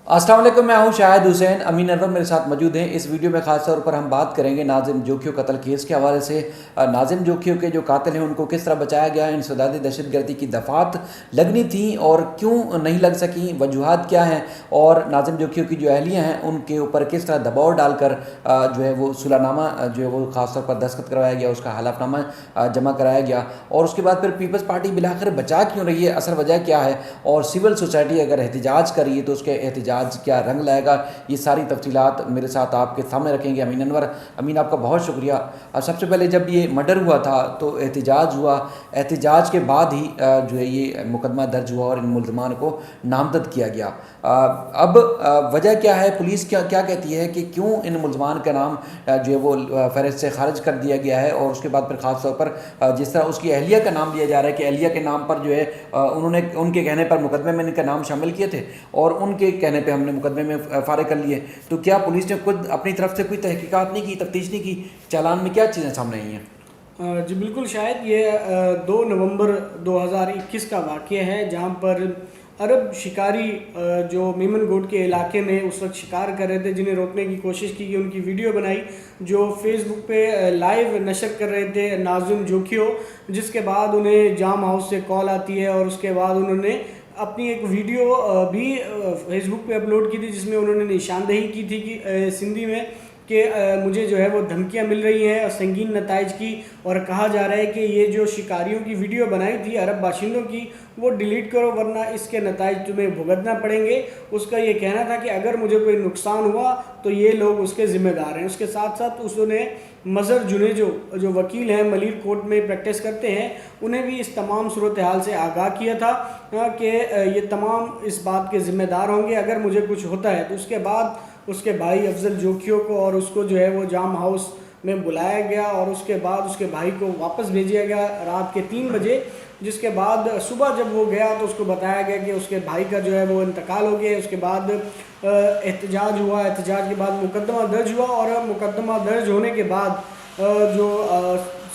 अस्सलाम वालेकुम, मैं हूं शाहिद हुसैन। अमीन अनवर मेरे साथ मौजूद हैं। इस वीडियो में ख़ास तौर पर हम बात करेंगे नाजिम जोखियों कत्ल केस के हवाले से। नाजिम जोखियों के जो कातिल हैं उनको किस तरह बचाया गया, इंसदादी दहशतगर्दी की दफ़ात लगनी थी और क्यों नहीं लग सकी, वजूहात क्या हैं, और नाजिम जोखियों की जो अहलियाँ हैं उनके ऊपर किस तरह दबाव डालकर जो है वो सुलहनामा जो है वो ख़ास तौर पर दस्तखत करवाया गया, उसका हलफनामा जमा कराया गया, और उसके बाद फिर पीपल्स पार्टी बिलाखिर बचा क्यों रही है, असल वजह क्या है, और सिविल सोसाइटी अगर एहतजाज कर रही है तो उसके एहतजाज क्या रंग लाएगा, ये सारी तफसीलात मेरे साथ आपके सामने रखेंगे अमीन अनवर। अमीन, आपका बहुत शुक्रिया। सबसे पहले जब ये मर्डर हुआ था तो एहतजाज हुआ, एहतजाज के बाद ही जो है ये मुकदमा दर्ज हुआ और इन मुल्ज़मान को नामजद किया गया। अब वजह क्या है, पुलिस क्या क्या कहती है कि क्यों इन मुल्ज़मान का नाम जो है वो फहरिस्त से खारिज कर दिया गया है, और उसके बाद फिर ख़ास तौर पर जिस तरह उसकी अहलिया का नाम लिया जा रहा है कि अहलिया के नाम पर जो है उन्होंने उनके कहने पर मुकदमे में इनका नाम शामिल किए थे और उनके कहने पे हमने मुकदमे में फारिग कर लिए, तो क्या पुलिस ने खुद अपनी तरफ से कोई तहकीकात नहीं की, तफ्तीश नहीं की? चालान में क्या चीज़ें सामने आई हैं? जी बिल्कुल शायद ये 2 नवंबर 2021 का वाक़या है, जहां पर अरब शिकारी जो मेमन गोट के इलाके में उस वक्त शिकार कर रहे थे, जिन्हें रोकने की कोशिश की गई, उनकी वीडियो बनाई जो फेसबुक पे लाइव नशर कर रहे थे नाजिम जोखियो, जिसके बाद उन्हें जाम हाउस से कॉल आती है और उसके बाद उन्होंने अपनी एक वीडियो भी फेसबुक पे अपलोड की थी, जिसमें उन्होंने निशानदेही की थी कि सिंधी में कि मुझे जो है वो धमकियां मिल रही हैं संगीन नताइज की, और कहा जा रहा है कि ये जो शिकारियों की वीडियो बनाई थी अरब बाशिंदों की, वो डिलीट करो वरना इसके नताइज तुम्हें भुगतना पड़ेंगे। उसका ये कहना था कि अगर मुझे कोई नुकसान हुआ तो ये लोग उसके ज़िम्मेदार हैं। उसके साथ साथ उसने मज़र जुनेजो जो वकील हैं, मलिर कोर्ट में प्रैक्टिस करते हैं, उन्हें भी इस तमाम सूरत हाल से आगाह किया था कि ये तमाम इस बात के ज़िम्मेदार होंगे अगर मुझे कुछ होता है। तो उसके बाद उसके भाई अफजल जोखियों को और उसको जो है वो जाम हाउस में बुलाया गया और उसके बाद उसके भाई को वापस भेजा गया रात के 3 बजे, जिसके बाद सुबह जब वो गया तो उसको बताया गया कि उसके भाई का जो है वो इंतकाल हो गया। उसके बाद एहतजाज हुआ, एहतजाज के बाद मुकदमा दर्ज हुआ, और मुकदमा दर्ज होने के बाद जो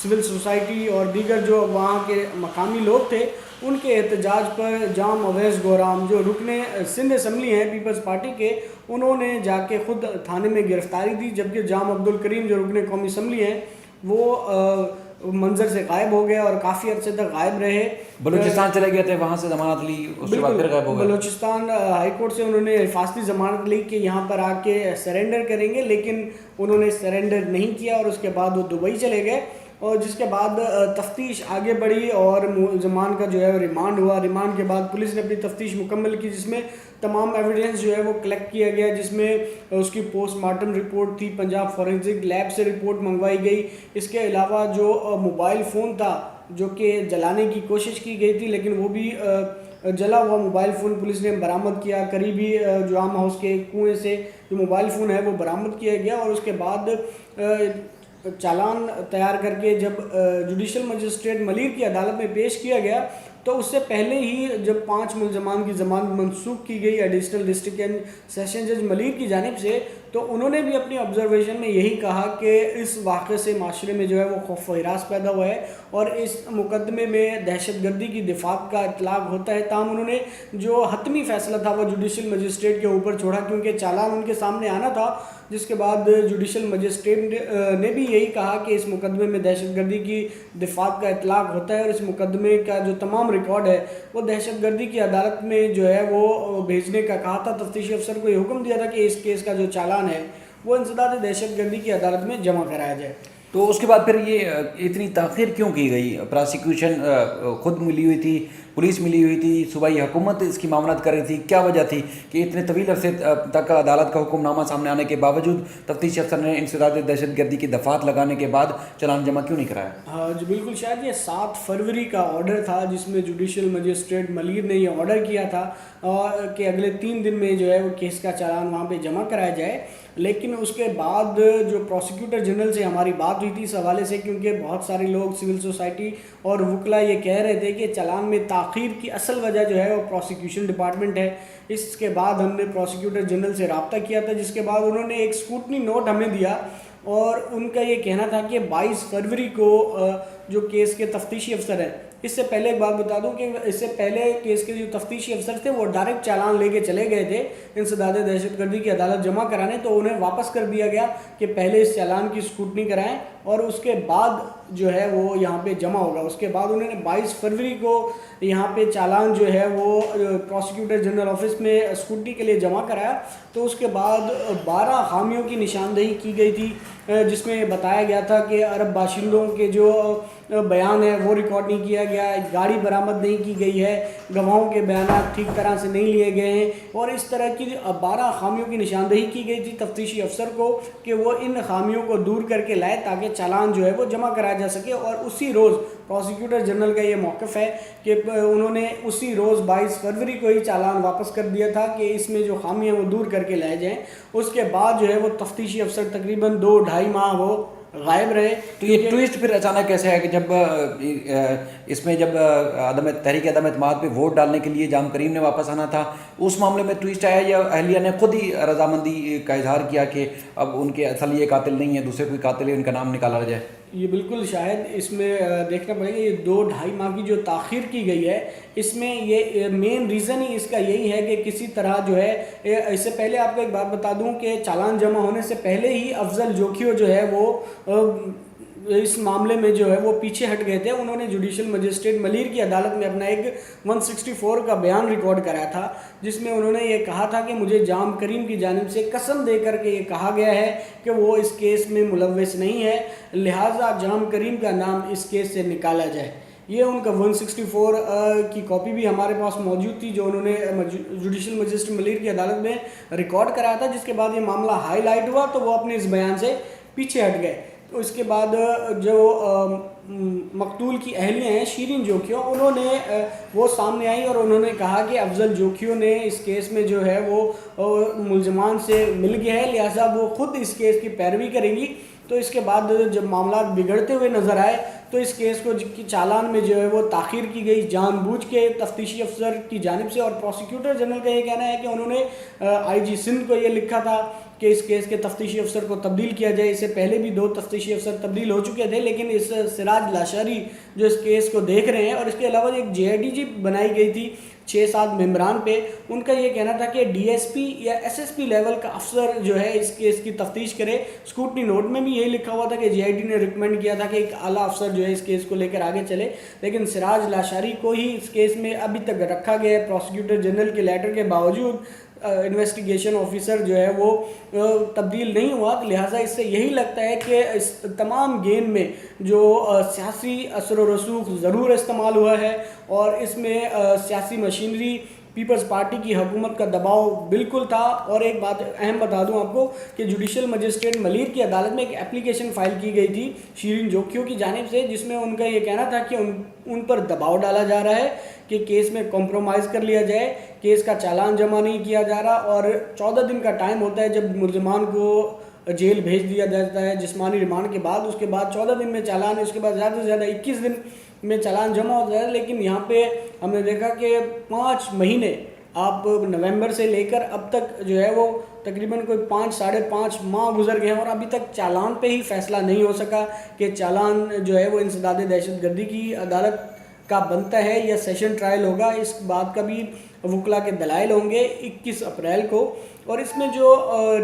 सिविल सोसाइटी और दीगर जो वहाँ के मकामी लोग थे, उनके एहतजाज पर जाम अवैस गोराम जो रुकने सिंध असम्बली हैं पीपल्स पार्टी के, उन्होंने जाके खुद थाने में गिरफ्तारी दी, जबकि जाम अब्दुल करीम जो रुकने कौमी असम्बली हैं वो मंजर से गायब हो गए और काफ़ी अर्से तक गायब रहे। बलूचिस्तान चले गए थे, वहाँ से जमानत ली, उसके बाद फिर गायब हो गए। बलूचिस्तान हाई कोर्ट से उन्होंने हिफाजती ज़मानत ली कि यहाँ पर आके सरेंडर करेंगे, लेकिन उन्होंने सरेंडर नहीं किया और उसके बाद वो दुबई चले गए, और जिसके बाद तफ्तीश आगे बढ़ी और मुलज़मान का जो है रिमांड हुआ। रिमांड के बाद पुलिस ने अपनी तफ्तीश मुकम्मल की, जिसमें तमाम एविडेंस जो है वो कलेक्ट किया गया, जिसमें उसकी पोस्टमार्टम रिपोर्ट थी, पंजाब फॉरेंसिक लैब से रिपोर्ट मंगवाई गई। इसके अलावा जो मोबाइल फ़ोन था जो कि जलाने की कोशिश की गई थी, लेकिन वो भी जला हुआ मोबाइल फ़ोन पुलिस ने बरामद किया। करीबी जाम हाउस के कुएँ से जो मोबाइल फ़ोन है वो बरामद किया गया, और उसके बाद चालान तैयार करके जब जुडिशल मजिस्ट्रेट मलिर की अदालत में पेश किया गया, तो उससे पहले ही जब 5 मुलज़मान की ज़मानत मनसूख की गई एडिशनल डिस्ट्रिक्ट एंड सेशन जज मलिर की जानिब से, तो उन्होंने भी अपनी ऑब्जर्वेशन में यही कहा कि इस वाक़े से माशरे में जो है वो खौफ व हिरास पैदा हुआ है और इस मुकदमे में दहशतगर्दी की दिफात का इतलाक़ होता है। ताहम उन्होंने जो हतमी फ़ैसला था वो जुडिशल मजिस्ट्रेट के ऊपर छोड़ा, क्योंकि चालान उनके सामने आना था, जिसके बाद जुडिशल मजिस्ट्रेट ने भी यही कहा कि इस मुकदमे में दहशतगर्दी की दिफात का इतलाक़ होता है और इस मुकदमे का जो तमाम रिकॉर्ड है वो दहशतगर्दी की अदालत में जो है वो भेजने का कहा था। तफ्तीशी अफसर को ये हुक्म दिया था कि इस केस का जो चालान है वो इंसदाद दहशतगर्दी की अदालत में जमा कराया जाए। तो उसके बाद फिर ये इतनी ताख़ीर क्यों की गई? प्रोसिक्यूशन खुद मिली हुई थी, पुलिस मिली हुई थी, सूबाई हुकूमत इसकी मामलत कर रही थी, क्या वजह थी कि इतने तवील अरसे तक अदालत का हुक्मनामा सामने आने के बावजूद तफ्तीशी अफसर ने इंसदाद दहशतगर्दी की दफ़ात लगाने के बाद चालान जमा क्यों नहीं कराया? हाँ जी बिल्कुल, शायद ये 7 फरवरी का ऑर्डर था जिसमें जुडिशल मजिस्ट्रेट मलिर ने ये ऑर्डर किया था कि अगले 3 दिन में जो है वो केस का चालान वहाँ पे जमा कराया जाए। लेकिन उसके बाद जो प्रोसिक्यूटर जनरल से हमारी बात हुई थी इस हवाले से, क्योंकि बहुत सारे लोग सिविल सोसाइटी और वकला ये कह रहे थे कि चालान में ताख़ीर की असल वजह जो है वो प्रोसिक्यूशन डिपार्टमेंट है। इसके बाद हमने प्रोसिक्यूटर जनरल से रब्ता किया था, जिसके बाद उन्होंने एक स्कूटनी नोट हमें दिया और उनका ये कहना था कि 22 फरवरी को जो केस के तफ्तीशी अफसर हैं इससे पहले एक बात बता दूं कि इससे पहले केस के जो तफ्तीशी अफसर थे वो डायरेक्ट चालान लेके चले गए थे इंसदाद दहशतगर्दी की अदालत जमा कराने, तो उन्हें वापस कर दिया गया कि पहले इस चालान की स्क्रूटनी कराएं और उसके बाद जो है वो यहाँ पे जमा होगा। उसके बाद उन्होंने 22 फरवरी को यहाँ पे चालान जो है वो प्रोसिक्यूटर जनरल ऑफिस में स्क्रूटनी के लिए जमा कराया। तो उसके बाद 12 खामियों की निशानदेही की गई थी, जिसमें बताया गया था कि अरब बाशिंदों के जो बयान है वो रिकॉर्ड नहीं किया गया, गाड़ी बरामद नहीं की गई है, गवाहों के बयान ठीक तरह से नहीं लिए गए हैं, और इस तरह की 12 खामियों की निशानदेही की गई थी तफ्तीशी अफसर को कि वो इन खामियों को दूर करके लाए ताकि चालान जो है वो जमा कराया जा सके। और उसी रोज़ प्रोसिक्यूटर जनरल का ये मौक़िफ़ है कि उन्होंने उसी रोज़ 22 फरवरी को ही चालान वापस कर दिया था कि इसमें जो खामी है वो दूर करके लाए जाएँ। उसके बाद जो है वो तफ्तीशी अफसर तकरीबन 2-2.5 माह वो गायब रहे। तो ये ट्विस्ट फिर अचानक कैसे है कि जब इसमें जब तहरीक अदम एतमाद पे वोट डालने के लिए जाम करीम ने वापस आना था, उस मामले में ट्विस्ट आया या अहलिया ने खुद ही रजामंदी का इजहार किया कि अब उनके असल ये कातिल नहीं है, दूसरे कोई कातिल है, उनका नाम निकाला जाए? ये बिल्कुल शायद इसमें देखना पड़ेगा, ये 2-2.5 माह की जो ताख़ीर की गई है इसमें ये मेन रीज़न ही इसका यही है कि किसी तरह जो है, इससे पहले आपको एक बात बता दूं कि चालान जमा होने से पहले ही अफजल जोखियो जो है वो इस मामले में जो है वो पीछे हट गए थे। उन्होंने जुडिशल मजिस्ट्रेट मलीर की अदालत में अपना एक 164 का बयान रिकॉर्ड कराया था, जिसमें उन्होंने ये कहा था कि मुझे जाम करीम की जानिब से कसम दे करके ये कहा गया है कि वो इस केस में मुलव्वस नहीं है, लिहाजा जाम करीम का नाम इस केस से निकाला जाए। ये उनका 164 की कॉपी भी हमारे पास मौजूद थी जो उन्होंने जुडिशल मजिस्ट्रेट मलीर की अदालत में रिकॉर्ड कराया था, जिसके बाद ये मामला हाईलाइट हुआ तो वो अपने इस बयान से पीछे हट गए। तो इसके बाद जो मकतूल की अहलियाँ हैं शीरीन जोखियो, उन्होंने वो सामने आई और उन्होंने कहा कि अफजल जोखियो ने इस केस में जो है वो मुलजमान से मिल गया है, लिहाजा वो खुद इस केस की पैरवी करेंगी। तो इसके बाद जब मामला बिगड़ते हुए नज़र आए तो इस केस को की चालान में जो है वो ताख़ीर की गई जानबूझ के तफ्तीशी अफसर की जानिब से। और प्रोसिक्यूटर जनरल का ये कहना है कि उन्होंने IG सिंध को ये लिखा था कि इस केस के तफ्तीशी अफसर को तब्दील किया जाए। इससे पहले भी 2 तफ्तीशी अफसर तब्दील हो चुके थे, लेकिन इस सिराज लाशारी जो इस केस को देख रहे हैं, और इसके अलावा एक JIDG बनाई गई थी 6-7 मेम्बरान पे, उनका ये कहना था कि DSP या SSP लेवल का अफसर जो है इस केस की तफ्तीश करे। स्कूटनी नोट में भी यही लिखा हुआ था कि JID ने रिकमेंड किया था कि एक आला अफसर जो है इस केस को लेकर आगे चले, लेकिन सिराज लाशारी को ही इस केस में अभी तक रखा गया है। प्रोसिक्यूटर जनरल के लेटर के बावजूद इन्वेस्टिगेशन ऑफिसर जो है वो तब्दील नहीं हुआ। तो लिहाजा इससे यही लगता है कि इस तमाम गेम में जो सियासी असर व रसूख ज़रूर इस्तेमाल हुआ है और इसमें सियासी मशीनरी पीपल्स पार्टी की हुकूमत का दबाव बिल्कुल था। और एक बात अहम बता दूं आपको कि जुडिशल मजिस्ट्रेट मलीर की अदालत में एक एप्लीकेशन फ़ाइल की गई थी शीरीन जोखियो की जानिब से, जिसमें उनका ये कहना था कि उन पर दबाव डाला जा रहा है कि केस में कॉम्प्रोमाइज़ कर लिया जाए, केस का चालान जमा नहीं किया जा रहा, और 14 दिन का टाइम होता है जब मुलजमान को जेल भेज दिया जाता है जिस्मानी रिमांड के बाद। उसके बाद 14 दिन में चालान है, उसके बाद ज़्यादा से ज़्यादा 21 दिन में चालान जमा होता है। लेकिन यहाँ पे हमने देखा कि 5 महीने, आप नवंबर से लेकर अब तक जो है वो तकरीबन कोई 5-5.5 माह गुजर गए हैं और अभी तक चालान पे ही फैसला नहीं हो सका कि चालान जो है वो इंसदाद दहशतगर्दी की अदालत का बनता है या सेशन ट्रायल होगा। इस बात का भी वकला के दलाइल होंगे 21 अप्रैल को। और इसमें जो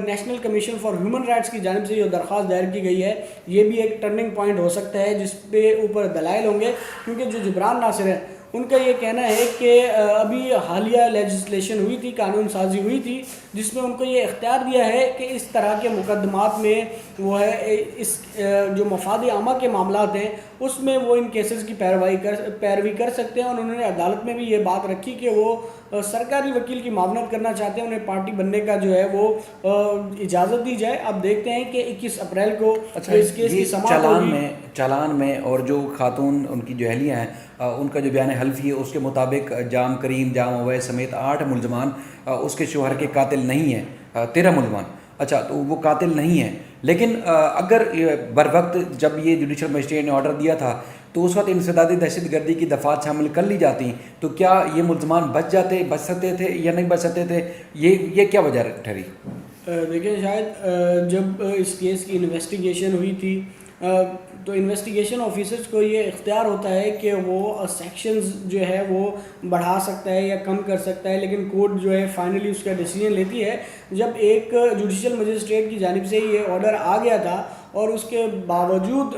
national commission for human rights की जानिब से जो दरख्वास्त दायर की गई है, ये भी एक टर्निंग पॉइंट हो सकता है जिस पे ऊपर दलाइल होंगे, क्योंकि जो जिब्रान नासिर है उनका ये कहना है कि अभी हालिया लेजिस्लेशन हुई थी, कानून साजी हुई थी, जिसमें उनको ये इख्तियार दिया है कि इस तरह के मुकदमात में वो है इस जो मफाद आमा के मामलात हैं उसमें वो इन केसेस की पैरवी कर सकते हैं। और उन्होंने अदालत में भी ये बात रखी कि वो सरकारी वकील की मावनत करना चाहते हैं, उन्हें पार्टी बनने का जो है वो इजाज़त दी जाए। अब देखते हैं कि 21 अप्रैल को इस केस की समाअत होगी। चालान में और जो खातून उनकी जो अहलियाँ हैं उनका जो बयान हल्फी है उसके मुताबिक जाम करीम, जाम अवैस समेत 8 मुलजमान उसके शोहर के कातिल नहीं हैं, 13 मुलजमान। अच्छा, तो वो कातिल नहीं है, लेकिन अगर बर वक्त जब ये जुडिशल मजिस्ट्रेट ने ऑर्डर दिया था तो उस वक्त इंसदादी दहशतगर्दी की दफ़ात शामिल कर ली जाती, तो क्या ये मुलजमान बच सकते थे या नहीं बच सकते थे? ये क्या वजह ठहरी? देखिए, शायद जब इस केस की इन्वेस्टिगेशन हुई थी तो इन्वेस्टिगेशन ऑफिसर्स को ये इख्तियार होता है कि वो सेक्शंस जो है वो बढ़ा सकता है या कम कर सकता है, लेकिन कोर्ट जो है फाइनली उसका डिसीजन लेती है। जब एक जुडिशल मजिस्ट्रेट की जानिब से ये ऑर्डर आ गया था और उसके बावजूद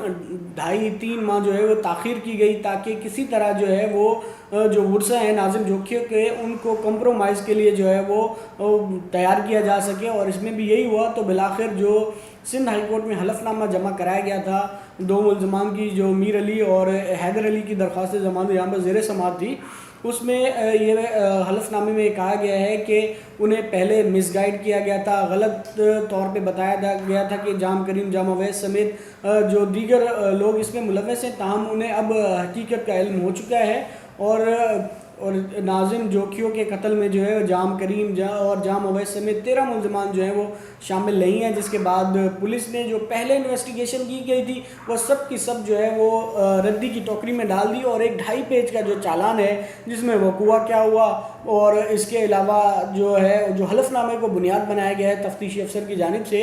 2.5-3 माह जो है वो ताख़ीर की गई ताकि किसी तरह जो है वो जो वर्सा हैं नाज़िम जोखियों के उनको कंप्रोमाइज़ के लिए जो है वो तैयार किया जा सके, और इसमें भी यही हुआ। तो बिलाखिर जो सिंध हाई कोर्ट में हलफनामा जमा कराया गया था 2 मुल्ज़मान की, जो मीर अली और हैदर अली की दरख्वास्त ज़मानत यहाँ पर ज़ेर समाअत थी, उसमें ये हलफनामे में कहा गया है कि उन्हें पहले मिसगाइड किया गया था, गलत तौर पे बताया गया था कि जाम करीम, जाम अवैस समेत जो दीगर लोग इसमें मुलव्वस हैं, ताहम उन्हें अब हकीकत का इल्म हो चुका है और नाज़िम जोखियों के कत्ल में जो है जाम करीम और जाम अवैस समेत 13 मुल्ज़मान जो हैं वो शामिल नहीं हैं। जिसके बाद पुलिस ने जो पहले इन्वेस्टिगेशन की गई थी वो सब की सब जो है वो रद्दी की टोकरी में डाल दी, और एक 2.5 पेज का जो चालान है जिसमें वक़ुआ क्या हुआ और इसके अलावा जो है जो हलफनामे को बुनियाद बनाया गया है तफ्तीशी अफसर की जानिब से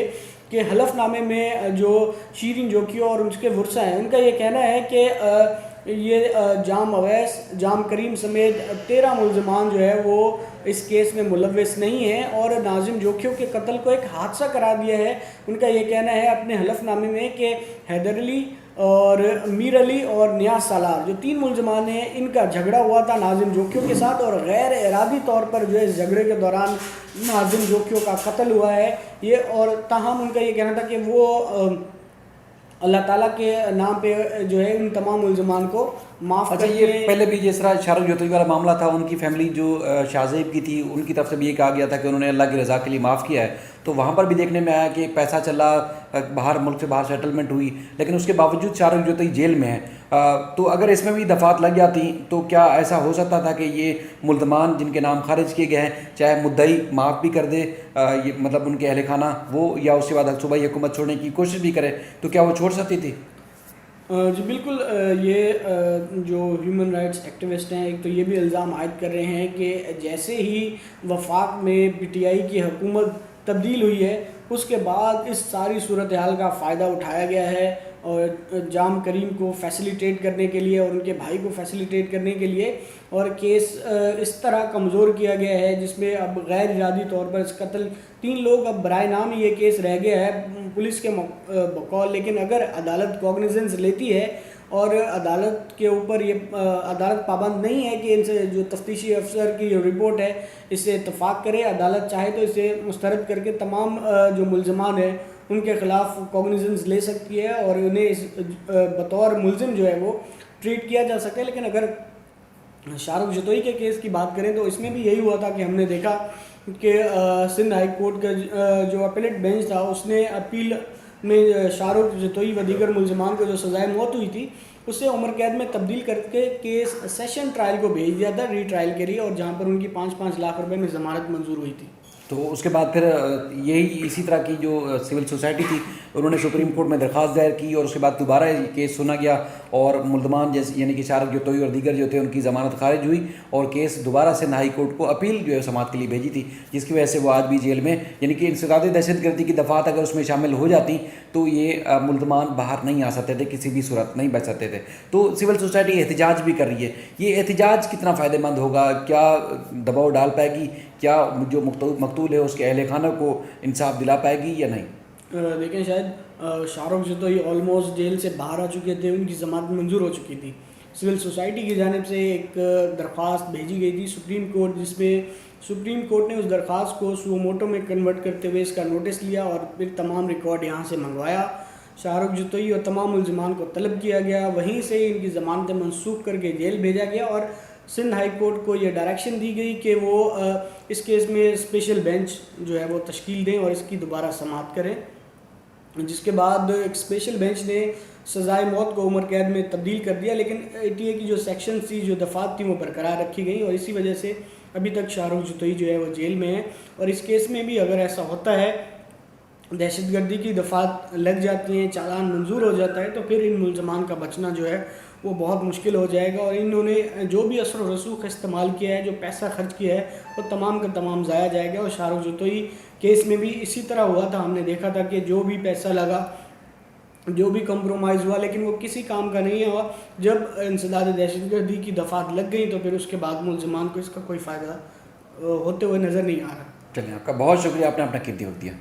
कि हलफनामे में जो शीरीन जोखियों और उसके वर्सा हैं उनका ये कहना है कि ये जाम अवैस, जाम करीम समेत 13 मुल्ज़मान जो है वो इस केस में मुलव्वस नहीं है और नाज़िम जोखियों के कत्ल को एक हादसा करार दिया है। उनका ये कहना है अपने हलफनामे में कि हैदर अली और मीर अली और नियाज सालार जो 3 मुल्ज़मान हैं इनका झगड़ा हुआ था नाज़िम जोखियों के साथ, और गैर इरादी तौर पर जो है इस झगड़े के दौरान नाज़िम जोखियों का कत्ल हुआ है ये। और ताहम उनका ये कहना था कि वो अल्लाह ताला के नाम पे जो है इन तमाम मुल्ज़मान को माफ़ अच्छा, ये पहले भी जिस तरह शाहरुख जोतई वाला मामला था, उनकी फैमिली जो शाहज़ेब की थी उनकी तरफ से भी ये कहा गया था कि उन्होंने अल्लाह की रज़ा के लिए माफ़ किया है, तो वहाँ पर भी देखने में आया कि पैसा चला, बाहर मुल्क से बाहर सेटलमेंट हुई, लेकिन उसके बावजूद शाहरुख जोतई जेल में है। तो अगर इसमें भी दफ़ात लग जाती तो क्या ऐसा हो सकता था कि ये मुल्ज़मान जिनके नाम खारिज किए गए हैं, चाहे मुद्दई माफ़ भी कर दे, ये मतलब उनके अहल खाना वो, या उसके बाद सूबाई हुकूमत छोड़ने की कोशिश भी करे, तो क्या वो छोड़ सकती थी? जी बिल्कुल। ये जो ह्यूमन राइट्स एक्टिविस्ट हैं एक तो ये भी इल्ज़ाम आयद कर रहे हैं कि जैसे ही वफाक में PTI की हुकूमत तब्दील हुई है उसके बाद इस सारी सूरत हाल का फ़ायदा उठाया गया है और जाम करीम को फैसिलिटेट करने के लिए और उनके भाई को फैसिलिटेट करने के लिए, और केस इस तरह कमज़ोर किया गया है जिसमें अब गैर इरादी तौर पर इस कत्ल 3 लोग अब बराए नाम ही ये केस रह गया है पुलिस के बकौल। लेकिन अगर अदालत कॉग्निजेंस लेती है और अदालत के ऊपर ये अदालत पाबंद नहीं है कि इनसे जो तफ्तीशी अफसर की जो रिपोर्ट है इससे इत्तफाक करे, अदालत चाहे तो इसे मुस्तरद करके तमाम जो मुल्ज़मान हैं उनके ख़िलाफ़ कॉग्निजेंस ले सकती है और उन्हें इस बतौर मुल्ज़िम जो है वो ट्रीट किया जा सकता है। लेकिन अगर शाहरुख जोतई के केस की बात करें तो इसमें भी यही हुआ था कि हमने देखा कि सिंध हाई कोर्ट का जो अपीलेट बेंच था उसने अपील में शाहरुख जोतई व दीगर मुल्ज़मान को जो सज़ाए मौत हुई थी उससे उम्र कैद में तब्दील करके केस सेशन ट्रायल को भेज दिया था रीट्रायल के लिए, और जहां पर उनकी 5-5 लाख रुपए में ज़मानत मंजूर हुई थी। तो उसके बाद फिर यही इसी तरह की जो सिविल सोसाइटी थी उन्होंने सुप्रीम कोर्ट में दरख्वास्त दायर की और उसके बाद दोबारा ये केस सुना गया और मुल्ज़मान जैसे यानी कि शाहरुख जोतई और दीगर जो थे उनकी ज़मानत खारिज हुई और केस दोबारा से हाई कोर्ट को अपील जो है समाअत के लिए भेजी थी, जिसकी वजह से वो आज भी जेल में, यानी कि इंसदादी दहशतगर्दी की दफ़ात अगर उसमें शामिल हो जाती तो ये मुल्ज़मान बाहर नहीं आ सकते थे, किसी भी सूरत नहीं बच सकते थे। तो सिविल सोसाइटी एहतजाज भी कर रही है, ये एहतजाज कितना फ़ायदेमंद होगा, क्या दबाव डाल पाएगी, क्या जो मकतूल है उसके अहल खाना को इंसाफ दिला पाएगी या नहीं? देखें, शायद शाहरुख जोतई ऑलमोस्ट जेल से बाहर आ चुके थे, उनकी ज़मानत मंजूर हो चुकी थी। सिविल सोसाइटी की जानिब से एक दरख्वास्त भेजी गई थी सुप्रीम कोर्ट, जिसमें सुप्रीम कोर्ट ने उस दरख्वास्त को सुओ मोटो में कन्वर्ट करते हुए इसका नोटिस लिया और फिर तमाम रिकॉर्ड यहाँ से मंगवाया। शाहरुख जोतई और तमाम मुल्ज़मान को तलब किया गया, वहीं से इनकी ज़मानतें मनसूख करके जेल भेजा गया और सिंध हाई कोर्ट को ये डायरेक्शन दी गई कि वो इस केस में स्पेशल बेंच जो है वो तश्कील दें और इसकी दोबारा समाअत करें। जिसके बाद एक स्पेशल बेंच ने सज़ाए मौत को उम्र कैद में तब्दील कर दिया, लेकिन ATA की जो सेक्शन थी, जो दफ़ात थी, वो बरकरार रखी गई और इसी वजह से अभी तक शाहरुख जोतई जो है वो जेल में है। और इस केस में भी अगर ऐसा होता है, दहशतगर्दी की दफ़ात लग जाती हैं, चालान मंजूर हो जाता है, तो फिर इन मुल्ज़मान का बचना जो है वो बहुत मुश्किल हो जाएगा और इन्होंने जो भी असर व रसूख इस्तेमाल किया है, जो पैसा खर्च किया है, वो तमाम का तमाम ज़ाया जाएगा। और शाहरुख जोतई केस में भी इसी तरह हुआ था, हमने देखा था कि जो भी पैसा लगा जो भी कंप्रोमाइज़ हुआ, लेकिन वो किसी काम का नहीं हुआ। जब इंसदाद दहशतगर्दी की दफ़ात लग गई तो फिर उसके बाद मुलजमान को इसका कोई फ़ायदा होते हुए नज़र नहीं आ रहा। चलिए, आपका बहुत शुक्रिया, आपने अपना कीमती वक्त दिया।